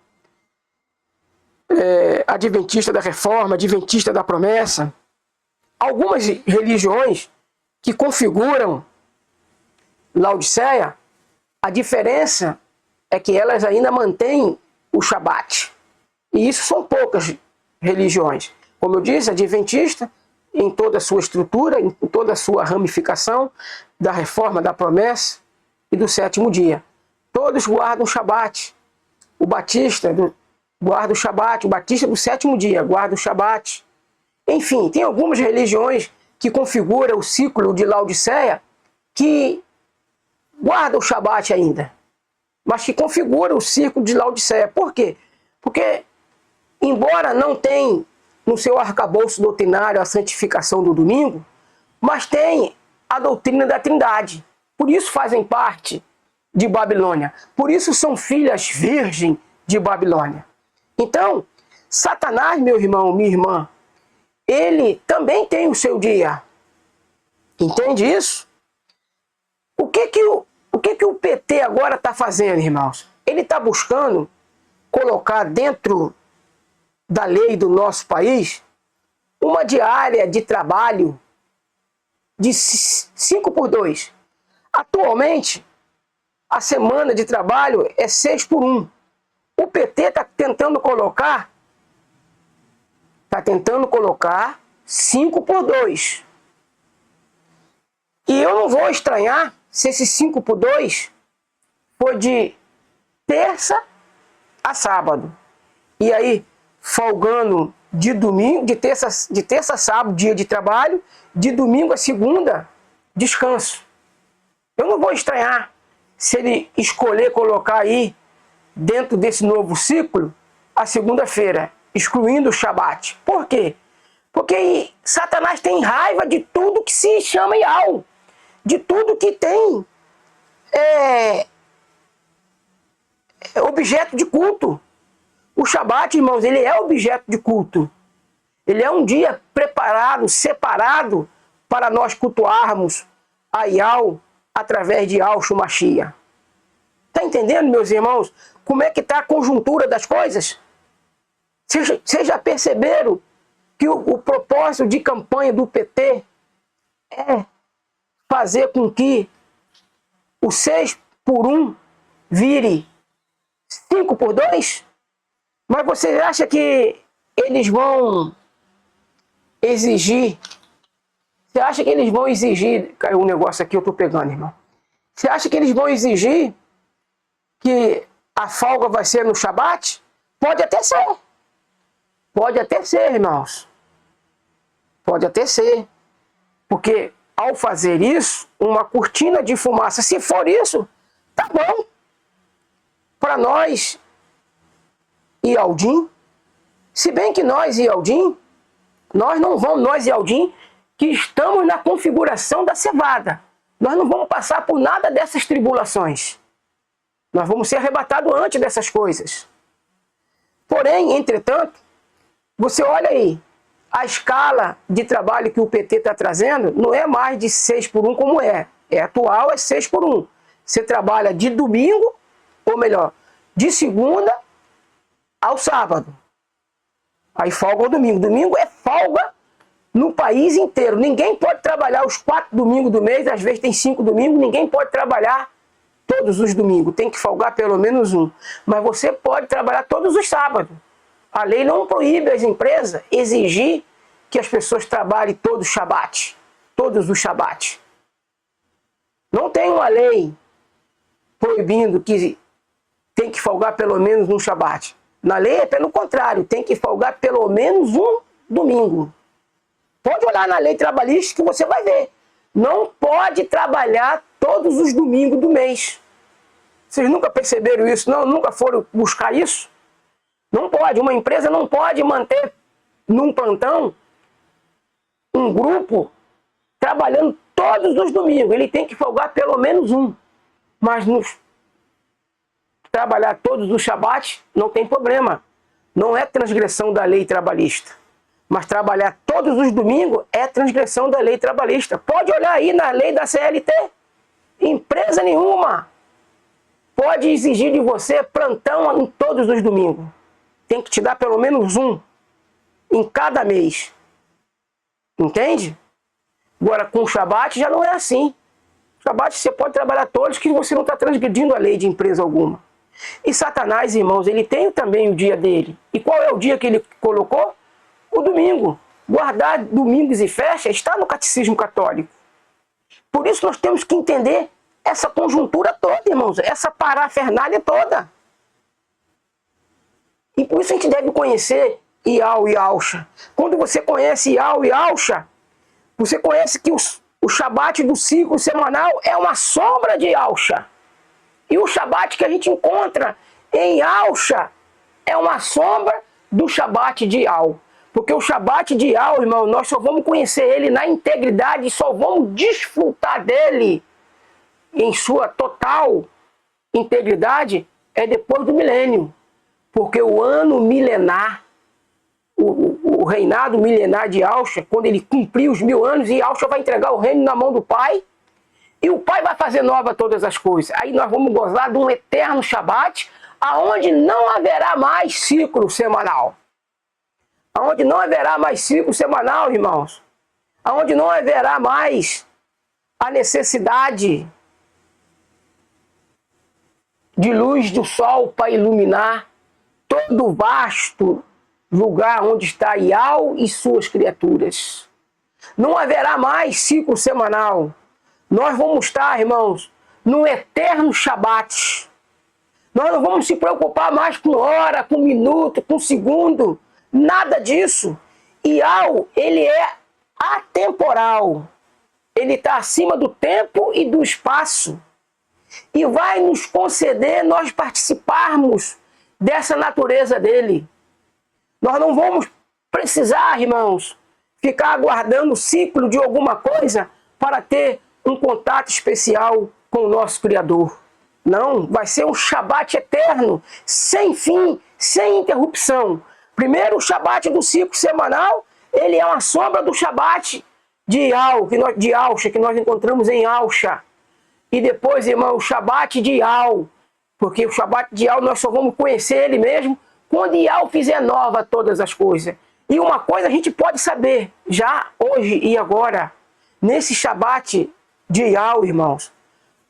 Adventista da Reforma, Adventista da Promessa, algumas religiões que configuram Laodiceia, a diferença é que elas ainda mantêm o Shabat. E isso são poucas religiões. Como eu disse, Adventista, em toda a sua estrutura, em toda a sua ramificação, da Reforma, da Promessa e do Sétimo Dia. Todos guardam o Shabat. O Batista guarda o Shabat, o Batista do Sétimo Dia guarda o Shabat. Enfim, tem algumas religiões que configuram o ciclo de Laodiceia que guardam o Shabat ainda, mas que configuram o ciclo de Laodiceia. Por quê? Porque, embora não tenha no seu arcabouço doutrinário a santificação do domingo, mas tem a doutrina da Trindade. Por isso fazem parte de Babilônia. Por isso são filhas virgens de Babilônia. Então, Satanás, meu irmão, minha irmã, ele também tem o seu dia. Entende isso? O que o PT agora está fazendo, irmãos? Ele está buscando colocar dentro da lei do nosso país uma diária de trabalho de 5x2. Atualmente, a semana de trabalho é 6x1. O PT está tentando colocar 5x2. E eu não vou estranhar se esse 5x2 for de terça a sábado. E aí, folgando de domingo, de terça a sábado, dia de trabalho, de domingo a segunda, descanso. Eu não vou estranhar se ele escolher colocar aí, dentro desse novo ciclo, a segunda-feira, excluindo o Shabat. Por quê? Porque Satanás tem raiva de tudo que se chama Iau, de tudo que tem objeto de culto. O Shabat, irmãos, ele é objeto de culto. Ele é um dia preparado, separado, para nós cultuarmos a Iau através de Yahshua Mashiach. Está entendendo, meus irmãos, como é que está a conjuntura das coisas? Vocês já perceberam que o propósito de campanha do PT é fazer com que o 6x1 vire 5x2? Mas você acha que eles vão exigir? Você acha que eles vão exigir? Caiu um negócio aqui, eu estou pegando, irmão. Você acha que eles vão exigir que a folga vai ser no Shabat? Pode até ser. Pode até ser, irmãos. Pode até ser. Porque ao fazer isso, uma cortina de fumaça, se for isso, tá bom. Para nós e Aldim, se bem que nós e Aldim, nós e Aldim, que estamos na configuração da cevada. Nós não vamos passar por nada dessas tribulações. Nós vamos ser arrebatados antes dessas coisas. Porém, entretanto, você olha aí, a escala de trabalho que o PT está trazendo não é mais de 6x1 como é. É atual, é 6x1. Você trabalha de domingo, ou melhor, de segunda ao sábado. Aí folga o domingo. Domingo é folga no país inteiro. Ninguém pode trabalhar os 4 domingos do mês, às vezes tem 5 domingos, ninguém pode trabalhar todos os domingos. Tem que folgar pelo menos um. Mas você pode trabalhar todos os sábados. A lei não proíbe as empresas exigir que as pessoas trabalhem todos os Shabat. Todos os Shabat. Não tem uma lei proibindo que tem que folgar pelo menos um Shabat. Na lei é pelo contrário, tem que folgar pelo menos um domingo. Pode olhar na lei trabalhista que você vai ver. Não pode trabalhar todos os domingos do mês. Vocês nunca perceberam isso? Não? Nunca foram buscar isso? Não pode. Uma empresa não pode manter num plantão um grupo trabalhando todos os domingos. Ele tem que folgar pelo menos um. Mas trabalhar todos os Shabat não tem problema. Não é transgressão da lei trabalhista. Mas trabalhar todos os domingos é transgressão da lei trabalhista. Pode olhar aí na lei da CLT. Empresa nenhuma pode exigir de você plantão em todos os domingos. Tem que te dar pelo menos um em cada mês. Entende? Agora com o Shabat já não é assim. Shabat você pode trabalhar todos que você não está transgredindo a lei de empresa alguma. E Satanás, irmãos, ele tem também o dia dele. E qual é o dia que ele colocou? O domingo. Guardar domingos e festas está no catecismo católico. Por isso nós temos que entender essa conjuntura toda, irmãos. Essa parafernália toda. E por isso a gente deve conhecer Iau e Alcha. Quando você conhece Iau e Alcha, você conhece que o Shabat do ciclo semanal é uma sombra de Alcha. E o Shabat que a gente encontra em Alcha é uma sombra do Shabat de Iau. Porque o Shabat de Iau, irmão, nós só vamos conhecer ele na integridade e só vamos desfrutar dele em sua total integridade é depois do milênio. Porque o ano milenar, o reinado milenar de Alcha, quando ele cumprir os 1000 anos, e Alcha vai entregar o reino na mão do Pai, e o Pai vai fazer nova todas as coisas. Aí nós vamos gozar de um eterno Shabat, aonde não haverá mais ciclo semanal. Aonde não haverá mais ciclo semanal, irmãos. Aonde não haverá mais a necessidade de luz do sol para iluminar todo o vasto lugar onde está Iau e suas criaturas. Não haverá mais ciclo semanal. Nós vamos estar, irmãos, no eterno Shabat. Nós não vamos se preocupar mais com hora, com minuto, com segundo. Nada disso. Iau, ele é atemporal. Ele está acima do tempo e do espaço. E vai nos conceder nós participarmos dessa natureza dele. Nós não vamos precisar, irmãos, ficar aguardando o ciclo de alguma coisa para ter um contato especial com o nosso Criador. Não, vai ser um Shabat eterno, sem fim, sem interrupção. Primeiro, o Shabat do ciclo semanal, ele é uma sombra do Shabat de Alcha, que nós encontramos em Alcha. E depois, irmão, o Shabat de Iau, porque o Shabat de Iau nós só vamos conhecer ele mesmo quando Iau fizer nova todas as coisas. E uma coisa a gente pode saber, já hoje e agora, nesse Shabat de Iau, irmãos,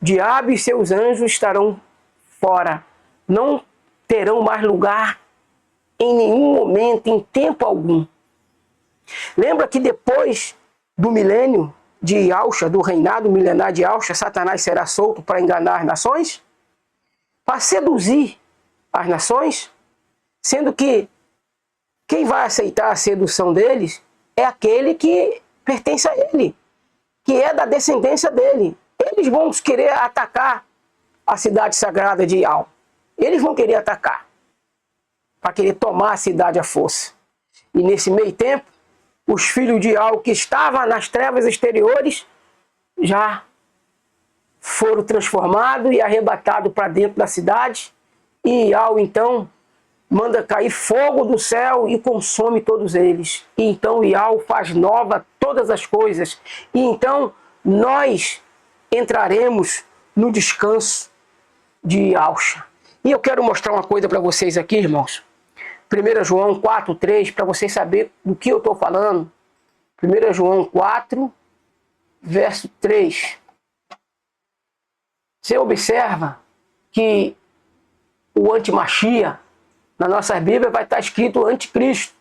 diabo e seus anjos estarão fora, não terão mais lugar em nenhum momento, em tempo algum. Lembra que depois do milênio de Alcha, do reinado milenar de Alcha, Satanás será solto para enganar as nações? Para seduzir as nações? Sendo que quem vai aceitar a sedução deles é aquele que pertence a ele. que é da descendência dele. Eles vão querer atacar a cidade sagrada de Ial. Eles vão querer atacar, para querer tomar a cidade à força. E nesse meio tempo, os filhos de Ial que estavam nas trevas exteriores já foram transformados e arrebatados para dentro da cidade. E Ial então manda cair fogo do céu e consome todos eles. E então Ial faz nova todas as coisas. E então nós entraremos no descanso de Ialcha. E eu quero mostrar uma coisa para vocês aqui, irmãos. 1 João 4:3, para vocês saberem do que eu estou falando. 1 João 4, verso 3. Você observa que o antimachia, na nossa Bíblia vai estar escrito anticristo.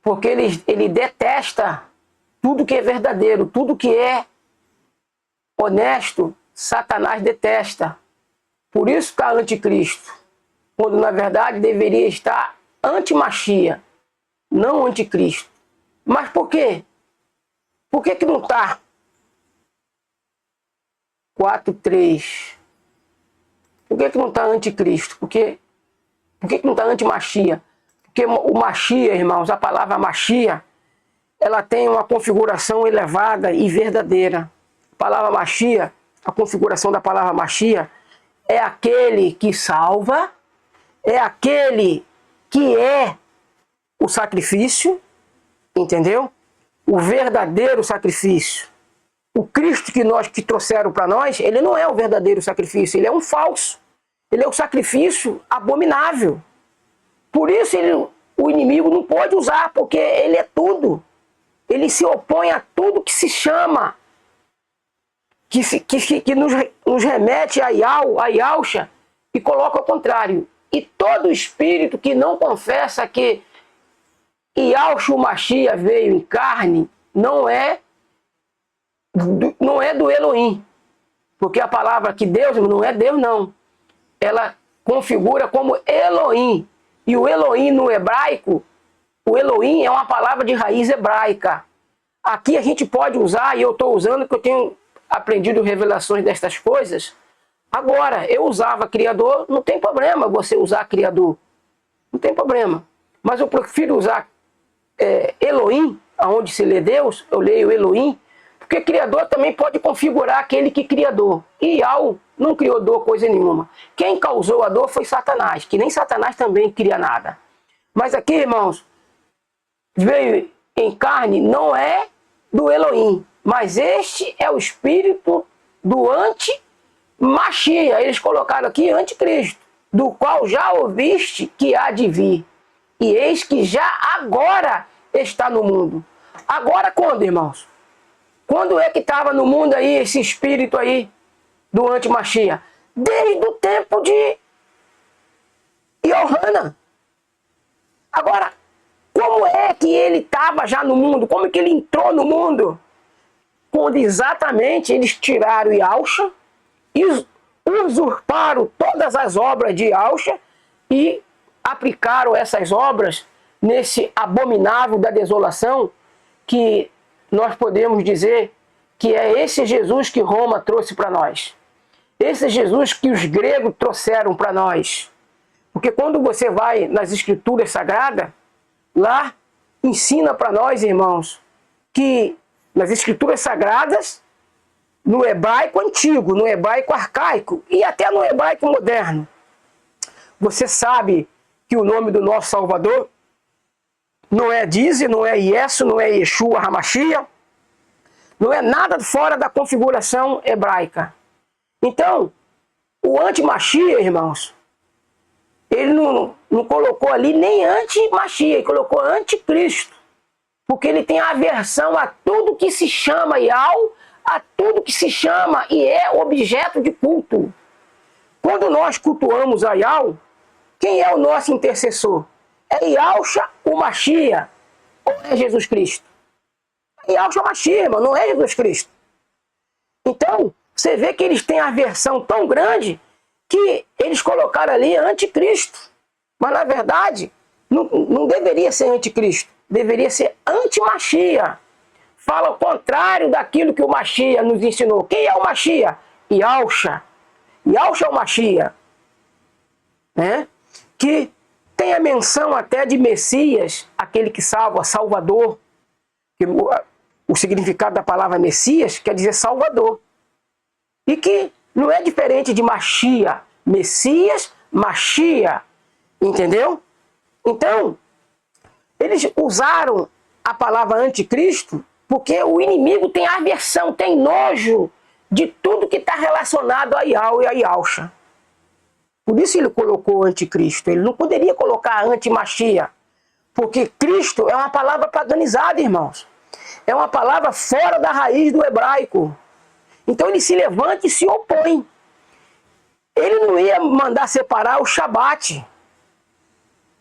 Porque ele detesta tudo que é verdadeiro, tudo que é honesto, Satanás detesta. Por isso está anticristo. Quando na verdade deveria estar antimachia, não anticristo. Mas por quê? Por que não está? 4:3. Por que não está anticristo? Por que não está antimachia? Porque o machia, irmãos, a palavra machia, ela tem uma configuração elevada e verdadeira. A palavra machia, a configuração da palavra machia, é aquele que salva, é aquele que é o sacrifício, entendeu? O verdadeiro sacrifício. O Cristo que trouxeram para nós, ele não é o verdadeiro sacrifício, ele é um falso. Ele é o sacrifício abominável. Por isso o inimigo não pode usar, porque ele é tudo. Ele se opõe a tudo que se chama, que nos remete a Ialcha, e coloca ao contrário. E todo espírito que não confessa que Ialcha o Machia veio em carne, não é do Elohim. Porque a palavra que Deus não é Deus, não. Ela configura como Elohim. E o Elohim no hebraico, o Elohim é uma palavra de raiz hebraica. Aqui a gente pode usar, e eu estou usando porque eu tenho aprendido revelações destas coisas. Agora, eu usava Criador, não tem problema você usar Criador. Não tem problema. Mas eu prefiro usar Elohim, aonde se lê Deus, eu leio Elohim, porque Criador também pode configurar aquele que criador. E Ial não criou dor coisa nenhuma. Quem causou a dor foi Satanás, que nem Satanás também cria nada. Mas aqui, irmãos, veio em carne, não é do Elohim, mas este é o espírito do anti-machia. Eles colocaram aqui anticristo, do qual já ouviste que há de vir. E eis que já agora está no mundo. Agora quando, irmãos? Quando é que estava no mundo aí esse espírito aí do anti-machia? Desde o tempo de Yohanan. Agora, como é que ele estava já no mundo? Como é que ele entrou no mundo? Quando exatamente eles tiraram Ialcha, usurparam todas as obras de Ialcha e aplicaram essas obras nesse abominável da desolação, que nós podemos dizer que é esse Jesus que Roma trouxe para nós. Esse Jesus que os gregos trouxeram para nós. Porque quando você vai nas Escrituras Sagradas, lá ensina para nós, irmãos, que nas Escrituras Sagradas, no hebraico antigo, no hebraico arcaico e até no hebraico moderno, você sabe que o nome do nosso Salvador não é Dize, não é Iesu, não é Yeshua Hamashia, não é nada fora da configuração hebraica. Então, o anti-Machia, irmãos, ele não colocou ali nem anti-Machia, ele colocou anticristo. Porque ele tem aversão a tudo que se chama Ial, a tudo que se chama e é objeto de culto. Quando nós cultuamos a Ial, quem é o nosso intercessor? É Ialcha o Machia ou é Jesus Cristo? É Ialcha o Machia, irmão, não é Jesus Cristo. Então, você vê que eles têm aversão tão grande que eles colocaram ali anticristo. Mas na verdade, não deveria ser anticristo, deveria ser anti-Machia. fala o contrário daquilo que o Mashiach nos ensinou. Quem é o Mashiach? Yahushua. Yahushua é o Mashiach, né? Que tem a menção até de Messias, aquele que salva, Salvador. Que o significado da palavra Messias quer dizer Salvador. E que não é diferente de Mashiach. Messias, Mashiach. Entendeu? Então, eles usaram a palavra anticristo porque o inimigo tem aversão, tem nojo de tudo que está relacionado a Yahweh e a Yahushua. Por isso ele colocou anticristo. Ele não poderia colocar anti-Mashiach, porque Cristo é uma palavra paganizada, irmãos. É uma palavra fora da raiz do hebraico. Então ele se levanta e se opõe. Ele não ia mandar separar o Shabat.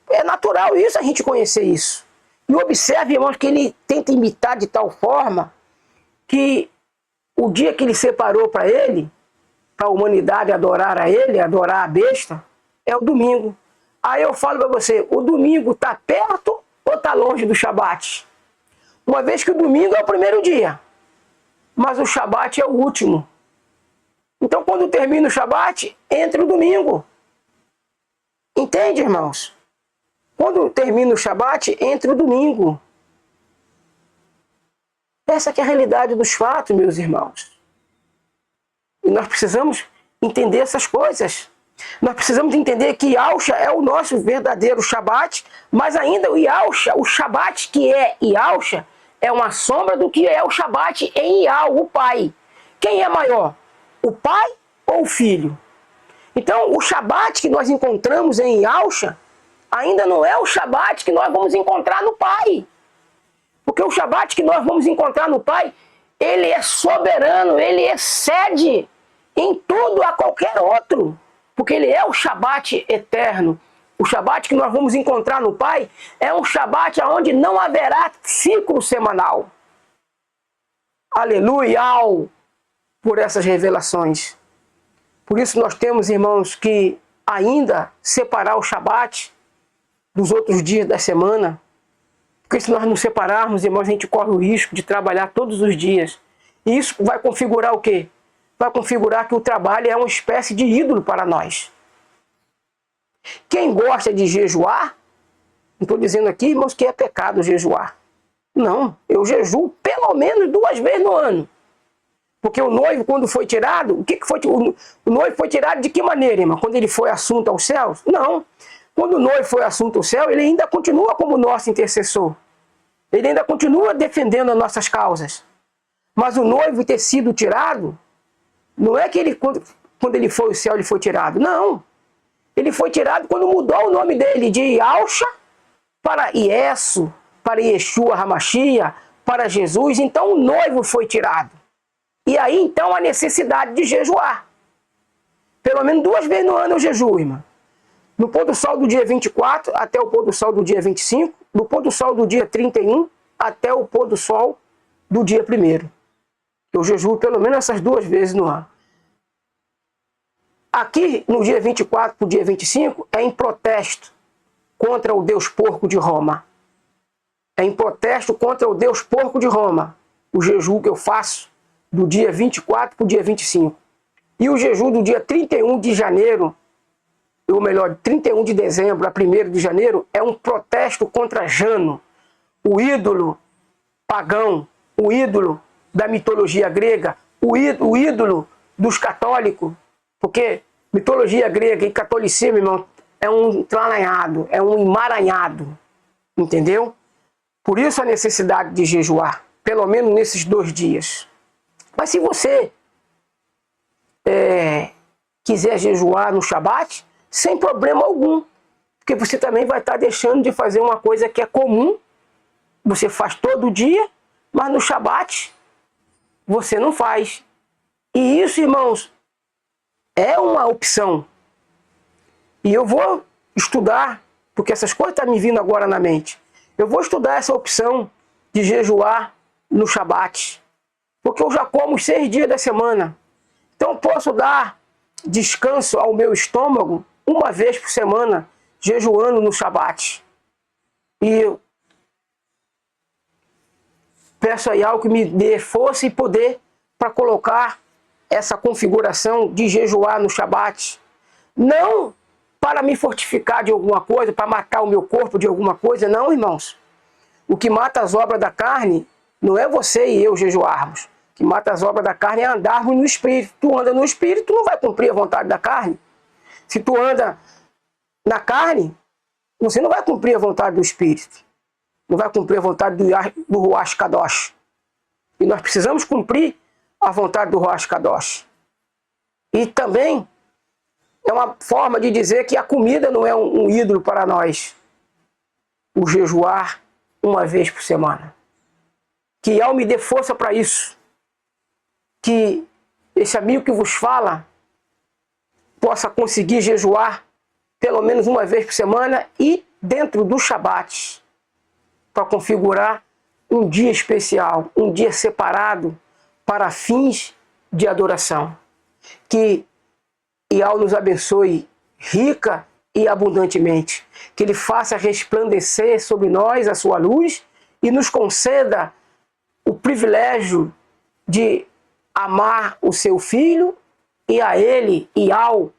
É natural isso, a gente conhecer isso. E observe, irmãos, que ele tenta imitar de tal forma que o dia que ele separou para ele, para a humanidade adorar a ele, adorar a besta, é o domingo. Aí eu falo para você, o domingo está perto ou está longe do Shabat? Uma vez que o domingo é o primeiro dia, mas o Shabat é o último. Então quando termina o Shabat, entra o domingo. Entende, irmãos? Quando termina o Shabat, entra o domingo. Essa que é a realidade dos fatos, meus irmãos. E nós precisamos entender essas coisas. Nós precisamos entender que Yahushua é o nosso verdadeiro Shabat, mas ainda o Yahushua, o Shabat que é Yahushua, é uma sombra do que é o Shabat em Yahweh, o Pai. Quem é maior? O Pai ou o Filho? Então, o Shabat que nós encontramos em Yahushua ainda não é o Shabat que nós vamos encontrar no Pai. Porque o Shabat que nós vamos encontrar no Pai, ele é soberano, ele excede em tudo a qualquer outro. Porque ele é o Shabat eterno. O Shabat que nós vamos encontrar no Pai é um Shabat onde não haverá ciclo semanal. Aleluia por essas revelações. Por isso nós temos, irmãos, que ainda separar o Shabat dos outros dias da semana. Porque se nós nos separarmos, irmãos, a gente corre o risco de trabalhar todos os dias. E isso vai configurar o quê? Vai configurar que o trabalho é uma espécie de ídolo para nós. Quem gosta de jejuar, não estou dizendo aqui, irmãos, que é pecado jejuar. Não, eu jejuo pelo menos 2 vezes no ano. Porque o noivo, quando foi tirado, o que foi? O noivo foi tirado de que maneira, irmão? Quando ele foi assunto aos céus? Não. Quando o noivo foi assunto ao céu, ele ainda continua como nosso intercessor. Ele ainda continua defendendo as nossas causas. Mas o noivo ter sido tirado, não é que ele, quando ele foi ao céu, ele foi tirado. Não. Ele foi tirado quando mudou o nome dele de Yahushua para Iesu, para Yeshua Hamashia, para Jesus. Então o noivo foi tirado. E aí então a necessidade de jejuar. Pelo menos 2 vezes no ano eu jejuo, irmão. No pôr do sol do dia 24 até o pôr do sol do dia 25, do pôr do sol do dia 31 até o pôr do sol do dia 1º. Eu jejuo pelo menos essas 2 vezes no ano. Aqui, no dia 24 para o dia 25, é em protesto contra o Deus porco de Roma. É em protesto contra o Deus porco de Roma. O jejum que eu faço do dia 24 para o dia 25. E o jejum do dia 31 de janeiro, ou melhor, 31 de dezembro a 1º de janeiro, é um protesto contra Jano, o ídolo pagão, o ídolo da mitologia grega, o ídolo dos católicos, porque mitologia grega e catolicismo, irmão, é um entranhado, é um emaranhado, entendeu? Por isso a necessidade de jejuar, pelo menos nesses 2 dias. Mas se você quiser jejuar no Shabat, sem problema algum, porque você também vai estar deixando de fazer uma coisa que é comum, você faz todo dia, mas no Shabat você não faz. E isso, irmãos, é uma opção. E eu vou estudar, porque essas coisas estão me vindo agora na mente. Eu vou estudar essa opção de jejuar no Shabat, porque eu já como os 6 dias da semana. Então eu posso dar descanso ao meu estômago 1 vez por semana, jejuando no Shabat. E peço a Yahweh que me dê força e poder para colocar essa configuração de jejuar no Shabat. Não para me fortificar de alguma coisa, para matar o meu corpo de alguma coisa, não, irmãos. O que mata as obras da carne não é você e eu jejuarmos. O que mata as obras da carne é andarmos no Espírito. Tu anda no Espírito, tu não vai cumprir a vontade da carne. Se tu anda na carne, você não vai cumprir a vontade do Espírito. Não vai cumprir a vontade do Ruach Kadosh. E nós precisamos cumprir a vontade do Ruach Kadosh. E também é uma forma de dizer que a comida não é um ídolo para nós. O jejuar uma vez por semana. Que Yahweh me dê força para isso. Que esse amigo que vos fala possa conseguir jejuar pelo menos uma vez por semana e dentro do Shabat, para configurar um dia especial, um dia separado para fins de adoração. Que Yahweh nos abençoe rica e abundantemente. Que Ele faça resplandecer sobre nós a sua luz e nos conceda o privilégio de amar o seu Filho e a Ele, Yahweh,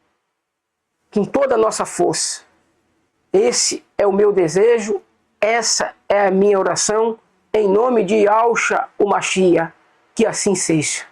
com toda a nossa força. Esse é o meu desejo, essa é a minha oração, em nome de Yahushua o Mashiach, que assim seja.